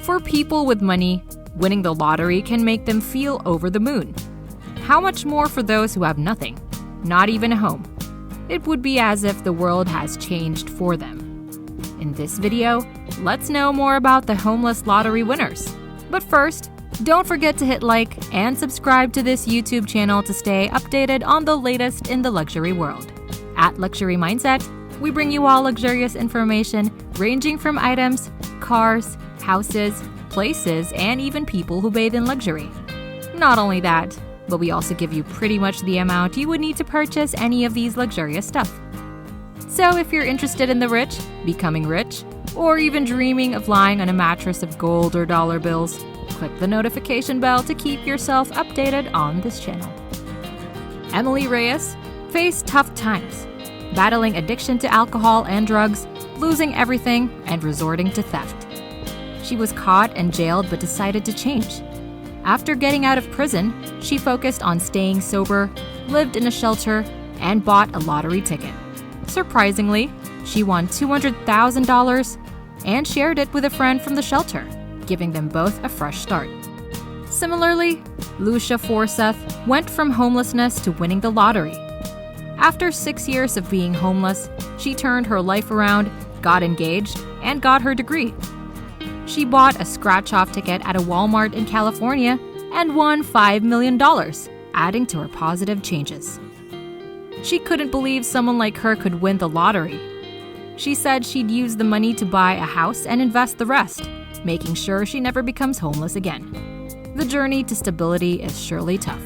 For people with money, winning the lottery can make them feel over the moon. How much more for those who have nothing, not even a home? It would be as if the world has changed for them. In this video, let's know more about the homeless lottery winners. But first, don't forget to hit like and subscribe to this YouTube channel to stay updated on the latest in the luxury world. At Luxury Mindset, we bring you all luxurious information ranging from items, cars, houses, places, and even people who bathe in luxury. Not only that, but we also give you pretty much the amount you would need to purchase any of these luxurious stuff. So if you're interested in the rich, becoming rich, or even dreaming of lying on a mattress of gold or dollar bills, click the notification bell to keep yourself updated on this channel. Emily Reyes faced tough times, battling addiction to alcohol and drugs, losing everything, and resorting to theft. She was caught and jailed but decided to change. After getting out of prison, she focused on staying sober, lived in a shelter, and bought a lottery ticket. Surprisingly, she won $200,000 and shared it with a friend from the shelter, giving them both a fresh start. Similarly, Lucia Forseth went from homelessness to winning the lottery. After 6 years of being homeless, she turned her life around, got engaged, and got her degree. She bought a scratch-off ticket at a Walmart in California and won $5 million, adding to her positive changes. She couldn't believe someone like her could win the lottery. She said she'd use the money to buy a house and invest the rest, making sure she never becomes homeless again. The journey to stability is surely tough.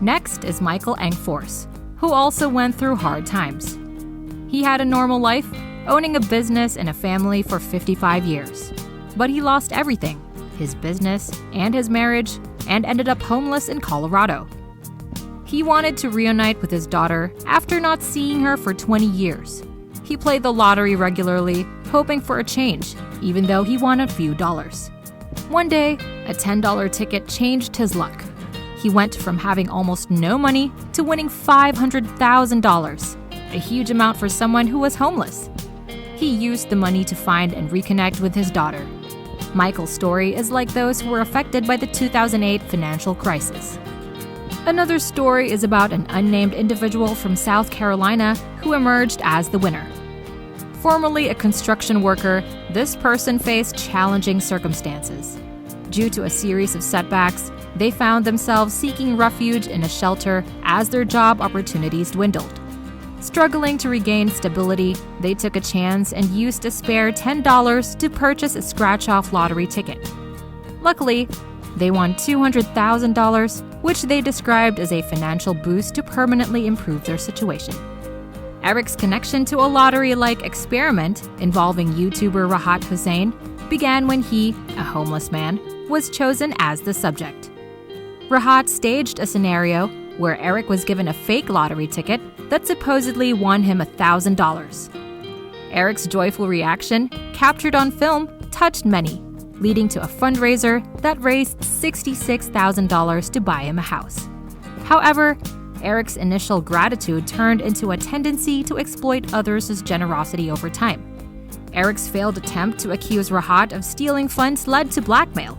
Next is Michael Engfors, who also went through hard times. He had a normal life, owning a business and a family for 55 years. But he lost everything, his business and his marriage, and ended up homeless in Colorado. He wanted to reunite with his daughter after not seeing her for 20 years. He played the lottery regularly, hoping for a change, even though he won a few dollars. One day, a $10 ticket changed his luck. He went from having almost no money to winning $500,000, a huge amount for someone who was homeless. He used the money to find and reconnect with his daughter. Michael's story is like those who were affected by the 2008 financial crisis. Another story is about an unnamed individual from South Carolina who emerged as the winner. Formerly a construction worker, this person faced challenging circumstances. Due to a series of setbacks, they found themselves seeking refuge in a shelter as their job opportunities dwindled. Struggling to regain stability, they took a chance and used a spare $10 to purchase a scratch-off lottery ticket. Luckily, they won $200,000, which they described as a financial boost to permanently improve their situation. Eric's connection to a lottery-like experiment involving YouTuber Rahat Hussain began when he, a homeless man, was chosen as the subject. Rahat staged a scenario where Eric was given a fake lottery ticket that supposedly won him $1,000. Eric's joyful reaction, captured on film, touched many, leading to a fundraiser that raised $66,000 to buy him a house. However, Eric's initial gratitude turned into a tendency to exploit others' generosity over time. Eric's failed attempt to accuse Rahat of stealing funds led to blackmail.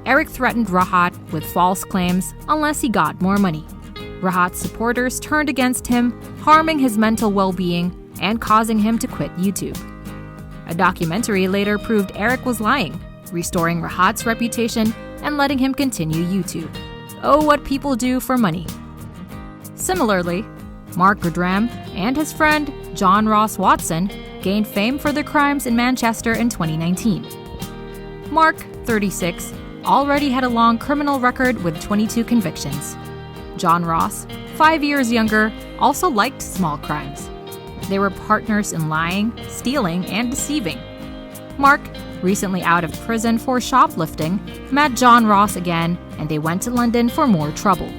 Eric threatened Rahat with false claims unless he got more money. Rahat's supporters turned against him, harming his mental well-being and causing him to quit YouTube. A documentary later proved Eric was lying, restoring Rahat's reputation and letting him continue YouTube. Oh, what people do for money. Similarly, Mark Goodram and his friend John Ross Watson gained fame for their crimes in Manchester in 2019. Mark, 36, already had a long criminal record with 22 convictions. John Ross, 5 years younger, also liked small crimes. They were partners in lying, stealing, and deceiving. Mark, recently out of prison for shoplifting, met John Ross again, and they went to London for more trouble.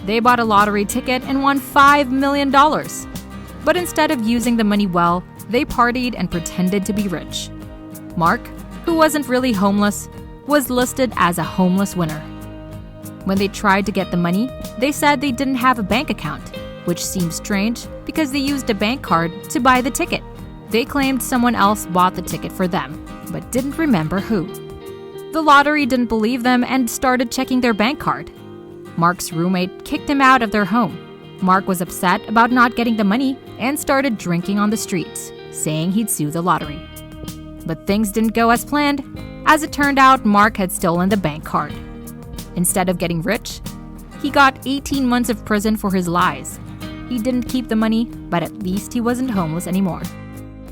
They bought a lottery ticket and won $5 million. But instead of using the money well, they partied and pretended to be rich. Mark, who wasn't really homeless, was listed as a homeless winner. When they tried to get the money, they said they didn't have a bank account, which seems strange because they used a bank card to buy the ticket. They claimed someone else bought the ticket for them. but didn't remember who. The lottery didn't believe them and started checking their bank card. Mark's roommate kicked him out of their home. Mark was upset about not getting the money and started drinking on the streets, saying he'd sue the lottery. But things didn't go as planned. As it turned out, Mark had stolen the bank card. Instead of getting rich, he got 18 months of prison for his lies. He didn't keep the money, but at least he wasn't homeless anymore.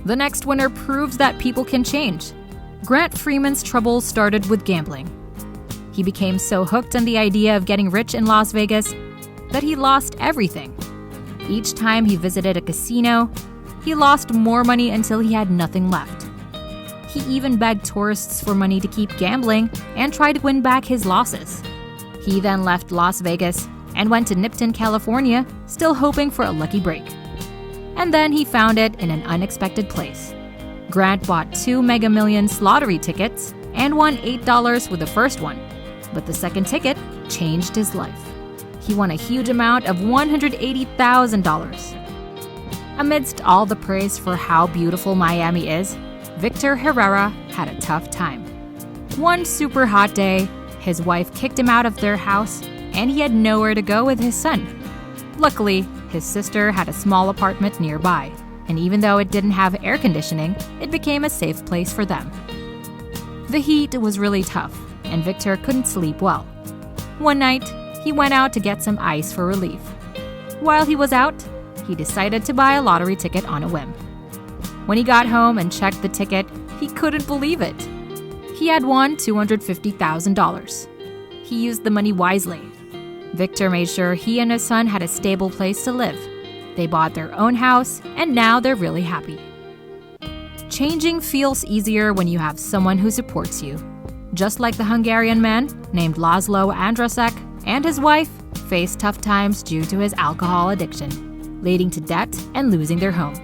The next winner proved that people can change. Grant Freeman's troubles started with gambling. He became so hooked on the idea of getting rich in Las Vegas that he lost everything. Each time he visited a casino, he lost more money until he had nothing left. He even begged tourists for money to keep gambling and tried to win back his losses. He then left Las Vegas and went to Nipton, California, still hoping for a lucky break. And then he found it in an unexpected place. Grant bought 2 Mega Millions lottery tickets and won $8 with the first one, but the second ticket changed his life. He won a huge amount of $180,000. Amidst all the praise for how beautiful Miami is, Victor Herrera had a tough time. One super hot day, his wife kicked him out of their house, and he had nowhere to go with his son. Luckily, his sister had a small apartment nearby, and even though it didn't have air conditioning, it became a safe place for them. The heat was really tough, and Victor couldn't sleep well. One night, he went out to get some ice for relief. While he was out, he decided to buy a lottery ticket on a whim. When he got home and checked the ticket, he couldn't believe it. He had won $250,000. He used the money wisely. Victor made sure he and his son had a stable place to live. They bought their own house, and now they're really happy. Changing feels easier when you have someone who supports you. Just like the Hungarian man named Laszlo Andrasek and his wife faced tough times due to his alcohol addiction, leading to debt and losing their home.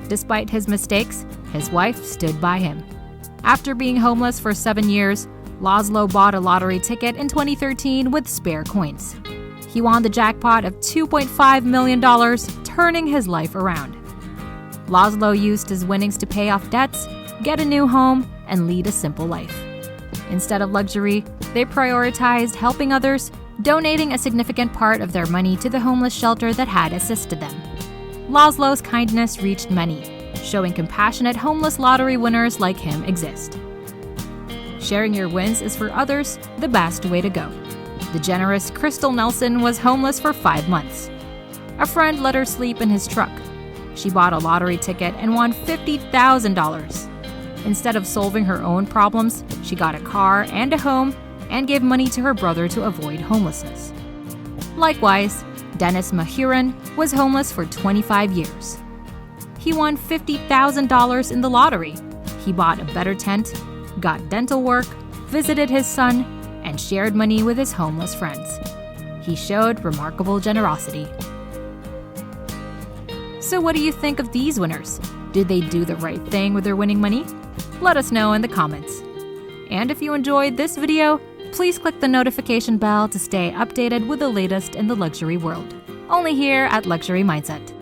Despite his mistakes, his wife stood by him. After being homeless for 7 years, Laszlo bought a lottery ticket in 2013 with spare coins. He won the jackpot of $2.5 million, turning his life around. Laszlo used his winnings to pay off debts, get a new home, and lead a simple life. Instead of luxury, they prioritized helping others, donating a significant part of their money to the homeless shelter that had assisted them. Laszlo's kindness reached many, showing compassionate homeless lottery winners like him exist. Sharing your wins is for others the best way to go. The generous Crystal Nelson was homeless for 5 months. A friend let her sleep in his truck. She bought a lottery ticket and won $50,000. Instead of solving her own problems, she got a car and a home and gave money to her brother to avoid homelessness. Likewise, Dennis Mahurin was homeless for 25 years. He won $50,000 in the lottery. He bought a better tent, got dental work, visited his son, and shared money with his homeless friends. He showed remarkable generosity. So what do you think of these winners? Did they do the right thing with their winning money? Let us know in the comments. And if you enjoyed this video, please click the notification bell to stay updated with the latest in the luxury world. Only here at Luxury Mindset.